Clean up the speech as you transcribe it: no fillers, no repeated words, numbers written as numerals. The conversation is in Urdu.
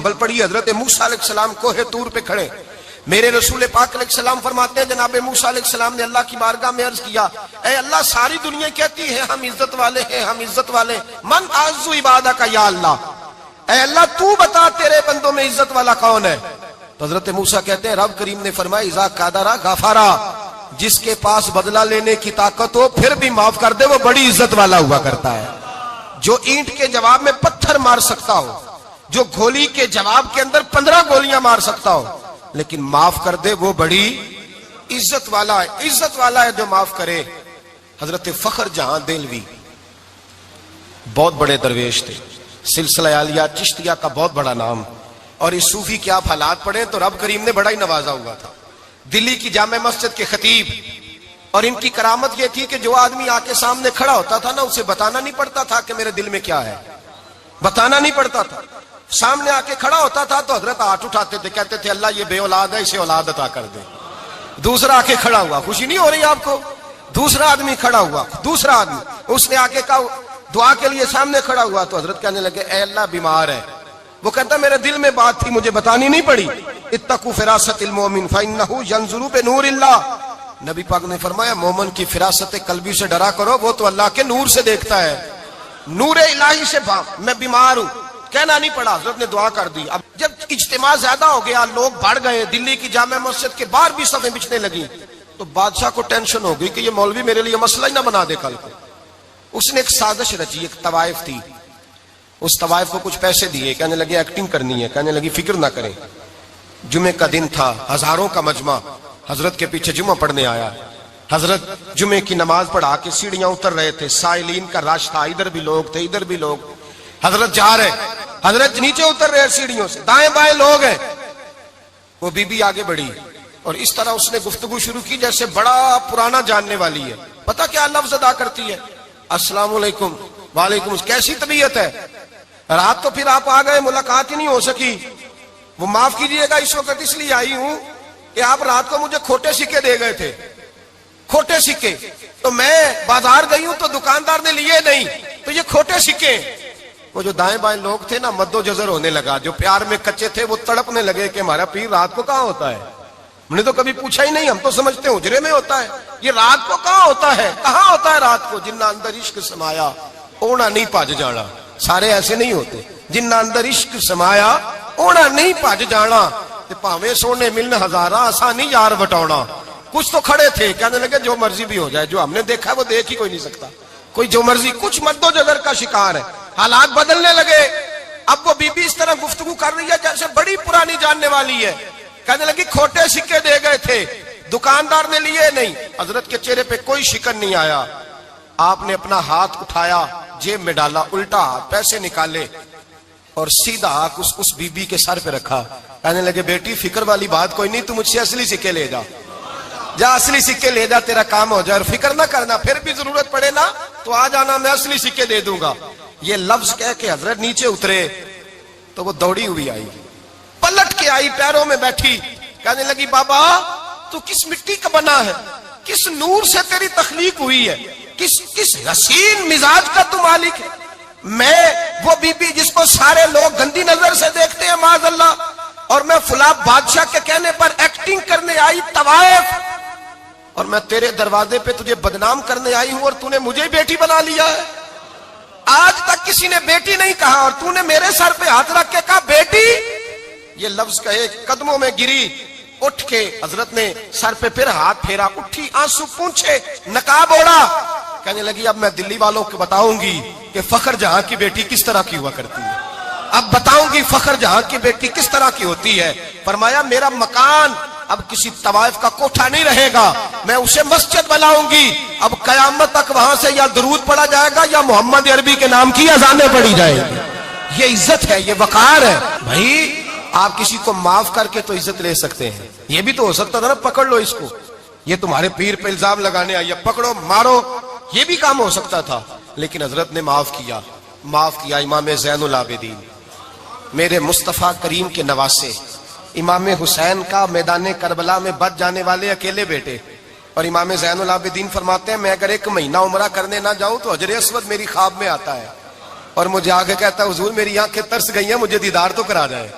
بل پڑھی حضرت موسیٰ علیہ السلام کوہ طور پہ کھڑے، میرے رسول پاک علیہ السلام فرماتے ہیں جناب موسیٰ علیہ السلام نے اللہ کی بارگاہ میں عرض کیا، اے اللہ ساری دنیا کہتی ہے ہم عزت والے ہیں، ہم عزت والے، من اعز عبادہ کا یا اللہ، اے اللہ تو بتا تیرے بندوں میں عزت والا کون ہے؟ تو حضرت موسیٰ کہتے ہیں رب کریم نے فرمایا اذا قادرا غفارا، جس کے پاس بدلہ لینے کی طاقت ہو پھر بھی معاف کر دے وہ بڑی عزت والا ہوا کرتا ہے۔ جو اینٹ کے جواب میں پتھر مار سکتا ہو، جو گولی کے جواب کے اندر 15 گولیاں مار سکتا ہو لیکن معاف کر دے وہ بڑی عزت والا ہے، عزت والا ہے جو معاف کرے۔ حضرت فخر جہاں دہلوی بہت بڑے درویش تھے، سلسلہ عالیہ چشتیہ کا بہت بڑا نام، اور اس صوفی کے آپ حالات پڑھیں تو رب کریم نے بڑا ہی نوازا ہوا تھا۔ دلی کی جامع مسجد کے خطیب، اور ان کی کرامت یہ تھی کہ جو آدمی آ کے سامنے کھڑا ہوتا تھا نا اسے بتانا نہیں پڑتا تھا کہ میرے دل میں کیا ہے، بتانا نہیں پڑتا تھا، سامنے آ کے کھڑا ہوتا تھا تو حضرت ہاتھ اٹھاتے تھے، کہتے تھے اللہ یہ بے اولاد ہے اسے اولاد عطا کر دے۔ دوسرا آ کے کھڑا ہوا، خوشی نہیں ہو رہی آپ کو؟ دوسرا آدمی کھڑا ہوا، دوسرا آدمی، اس نے آ کے کہا دعا کے لیے سامنے کھڑا ہوا تو حضرت کہنے لگے اے اللہ بیمار ہے، وہ کہتا میرے دل میں بات تھی مجھے بتانی نہیں پڑی، اتقوا فراست المومن فانه ينظر بنور اللہ، نبی پاک نے فرمایا مومن کی فراست قلبی سے ڈرا کرو، وہ تو اللہ کے نور سے دیکھتا ہے، نور الہی سے میں بیمار ہوں، کہنا نہیں پڑا، حضرت نے دعا کر دی۔ اب جب اجتماع زیادہ ہو گیا، لوگ بڑھ گئے، دلی کی جامع مسجد کے باہر بھی صفیں بچھنے لگی، تو بادشاہ کو ٹینشن ہو گئی کہ یہ مولوی میرے لیے مسئلہ ہی نہ بنا دے کل کو۔ اس نے ایک سازش رچی، ایک طوائف تھی، اس طوائف کو کچھ پیسے دیے، کہنے لگے ایکٹنگ کرنی ہے، کہنے لگی فکر نہ کریں۔ جمعے کا دن تھا، ہزاروں کا مجمع حضرت کے پیچھے جمعہ پڑھنے آیا، حضرت جمعے کی نماز پڑھا کے سیڑھیاں اتر رہے تھے، سائلین کا رش تھا، ادھر بھی لوگ تھے ادھر بھی لوگ، حضرت جا رہے، حضرت نیچے اتر رہے سیڑھیوں سے، دائیں بائیں لوگ ہیں، وہ بی بی آگے بڑھی اور اس طرح اس نے گفتگو شروع کی جیسے بڑا پرانا جاننے والی ہے، پتہ کیا لفظ ادا کرتی ہے؟ السلام علیکم، وعلیکم، کیسی طبیعت ہے؟ رات تو پھر آپ آ گئے، ملاقات ہی نہیں ہو سکی، وہ معاف کیجئے گا اس وقت اس لیے آئی ہوں کہ آپ رات کو مجھے کھوٹے سکے دے گئے تھے، کھوٹے سکے، تو میں بازار گئی ہوں تو دکاندار نے لیے نہیں، تو یہ کھوٹے سکے۔ وہ جو دائیں بائیں لوگ تھے نا مد و جزر ہونے لگا، جو پیار میں کچے تھے وہ تڑپنے لگے کہ ہمارا پیر رات کو کہاں ہوتا ہے، ہم نے تو کبھی پوچھا ہی نہیں، ہم تو سمجھتے ہیں حجرے میں ہوتا ہے، یہ رات کو کہاں ہوتا ہے، کہاں ہوتا ہے رات کو؟ جنہ اندر عشق سمایا اونا نہیں پاج جانا، سارے ایسے نہیں ہوتے، جنہ اندر عشق سمایا اونا نہیں پاج جانا، تے پاویں سونے ملن ہزارہ آسانی یار بٹاؤنا۔ کچھ تو کھڑے تھے کہنے لگے جو مرضی بھی ہو جائے، جو ہم نے دیکھا وہ دیکھ ہی کوئی نہیں سکتا، کوئی جو مرضی، کچھ مد و جزر کا شکار ہے۔ حالات بدلنے لگے، اب وہ بی بی اس طرح گفتگو کر رہی ہے جیسے بڑی پرانی جاننے والی ہے، کہنے لگی کھوٹے سکے دے گئے تھے، دکاندار نے لیے نہیں۔ حضرت کے چہرے پہ کوئی شکن نہیں آیا، آپ نے اپنا ہاتھ اٹھایا، جیب میں ڈالا، الٹا ہاتھ، پیسے نکالے اور سیدھا ہاتھ اس بی بی کے سر پہ رکھا، کہنے لگے بیٹی فکر والی بات کوئی نہیں، تم مجھ سے اصلی سکے لے جا، جا اصلی سکے لے جا، تیرا کام ہو جائے، اور فکر نہ کرنا، پھر بھی ضرورت پڑے نا تو آ جانا، میں اصلی سکے دے دوں گا۔ یہ لفظ کہہ کے حضرت نیچے اترے تو وہ دوڑی ہوئی آئی، پلٹ کے آئی، پیروں میں بیٹھی، کہنے لگی بابا تو کس مٹی کا بنا ہے، کس نور سے تیری تخلیق ہوئی ہے، کس حسین مزاج کا تو مالک ہے؟ میں وہ بی بی جس کو سارے لوگ گندی نظر سے دیکھتے ہیں معاذ اللہ، اور میں فلاں بادشاہ کے کہنے پر ایکٹنگ کرنے آئی طوائف، اور میں تیرے دروازے پہ تجھے بدنام کرنے آئی ہوں اور تو نے مجھے بیٹی بنا لیا ہے۔ آج تک کسی نے بیٹی نہیں کہا اور تو نے میرے سر پہ ہاتھ رکھ کے کہا بیٹی، یہ لفظ کہے قدموں میں گری، اٹھ کے حضرت نے سر پہ پھر ہاتھ پھیرا، اٹھی، آنسو پونچھے، نقاب اوڑا، کہنے لگی اب میں دلی والوں کو بتاؤں گی کہ فخر جہاں کی بیٹی کس طرح کی ہوا کرتی ہے، اب بتاؤں گی فخر جہاں کی بیٹی کس طرح کی ہوتی ہے۔ فرمایا میرا مکان اب کسی طوائف کا کوٹھا نہیں رہے گا، میں اسے مسجد بناؤں گی، اب قیامت تک وہاں سے یا درود پڑھا جائے گا یا محمد عربی کے نام کی اذانیں پڑھی جائیں گی۔ یہ عزت ہے، یہ وقار ہے۔ بھائی آپ کسی کو معاف کر کے تو عزت لے سکتے ہیں، یہ بھی تو ہو سکتا تھا نا پکڑ لو اس کو، یہ تمہارے پیر پہ الزام لگانے آئی ہے، پکڑو مارو، یہ بھی کام ہو سکتا تھا، لیکن حضرت نے معاف کیا، معاف کیا۔ امام زین العابدین میرے مصطفیٰ کریم کے نواسے، امام حسین کا میدان کربلا میں بچ جانے والے اکیلے بیٹے، اور امام زین العابدین فرماتے ہیں میں اگر 1 مہینہ عمرہ کرنے نہ جاؤں تو حجر اسود میری خواب میں آتا ہے اور مجھے آگے کہتا ہے حضور میری آنکھیں ترس گئی ہیں، مجھے دیدار تو کرا جائے۔